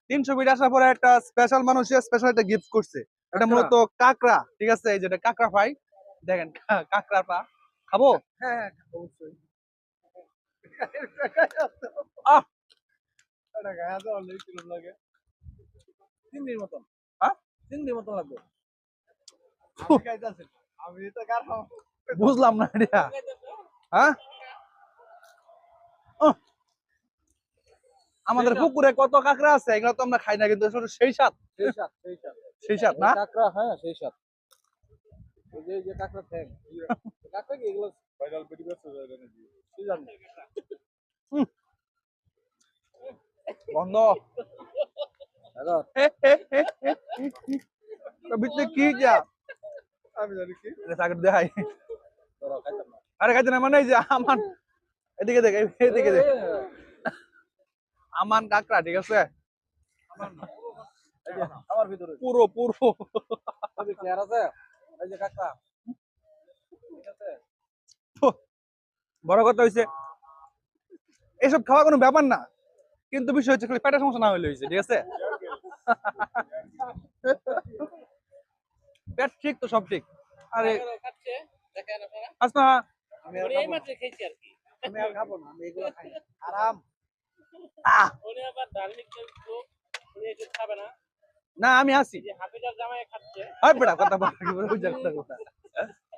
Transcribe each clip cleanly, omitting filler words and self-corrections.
300 fit আসার পরে একটা স্পেশাল মানুষের স্পেশাল একটা গিফট করছে। এটা মূলত কাঁকড়া, ঠিক আছে? এই যেটা কাঁকড়া ফ্রাই, দেখেন কাঁকড়া পা খাবো। হ্যাঁ হ্যাঁ অবশ্যই। আহ এটা গায়ে তো অনেক কিরম লাগে। চিংড়ির মতন। হ্যাঁ? চিংড়ির মতন লাগবে। ফু, আমি খাইতেছি। আমি তো খাবো। বুঝলাম না এটা। হ্যাঁ, উহ, আমাদের পুকুরে কত কাঁকড়া আছে, এগুলো তো আমরা খাই না, কিন্তু আসলে সেই স্বাদ, সেই স্বাদ, সেই স্বাদ। সেই স্বাদ না। কাঁকড়া হ্যাঁ সেই স্বাদ। এই যে কাঁকড়া ঠ্যাং। কাঁকড়া কি এগুলো ভাইরাল পেটি ব্যস্ত হয়ে যায় নাকি? কি জানি। উম, বন্ধ। হ্যালো ভিতরে কি যা আমি জানি কি? চাকরি দেখাই। তোরা খাইতাম না। আরে খাইতে না মানে এই যে আমান, এদিকে দেখ, এদিকে দেখ, আমান কাঁকড়া, ঠিক আছে? আমার না। এই যে আমার ভিতরে। পুরো পুরো তবে ক্লিয়ার আছে? এই যে কাঁকড়া। ঠিক আছে? বড় কথা হইছে এসব খাওয়া কোনো ব্যাপার না, কিন্তু বিষয় হচ্ছে খালি পেটের সমস্যা না হইলে হয়েছে, ঠিক আছে? পেট ঠিক তো সব ঠিক। আরে খাচ্ছে দেখেন আপনারা আচ্ছা, আমি আর উনি এই খাবো না। মাত্র খেয়েছি আর কি আমি আর খাবো না। আমি এগুলো খাই না। আরাম। আহ, উনি আবার ধার্মিক লোক উনি এসব খাবে না না আমি আছি। যে হাফিজার জামাই খাচ্ছে হয় বেটা কথা বল, কি বলে বুঝা কথা কথা।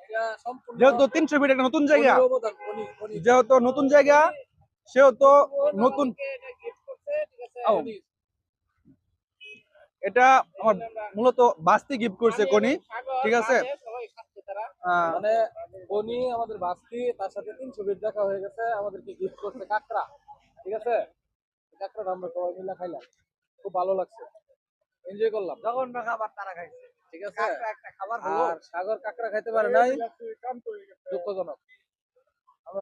এটা সম্পূর্ণ যেহেতু 300 ফিট একটা নতুন জায়গা, পনির অবদান, পনির। যেহেতু নতুন জায়গা, সেহেতু নতুন। আমাকে এটা গিফট করছে ঠিক আছে ও, এটা আমার মূলত বাস্তি গিফট করছে আমি কোনি, এবং সাগর ঠিক আছে? বাদে সবাই খাচ্ছে তারা মানে বনি আমাদের বাস্তি, তার সাথে 300 ফিট দেখা হয়ে গেছে, আমাদেরকে গিফট করছে কাঁকড়া। ঠিক আছে? কাঁকড়াটা আমরা সবাই মিলে খাইলাম, খুব ভালো লাগছে, এনজয় করলাম। জঘন্য খাবার তারা খাইছে। ঠিক আছে? কাঁকড়া একটা খাবার হলো। আর সাগর কাঁকড়া খাইতে পারে নাই, দুঃখজনক।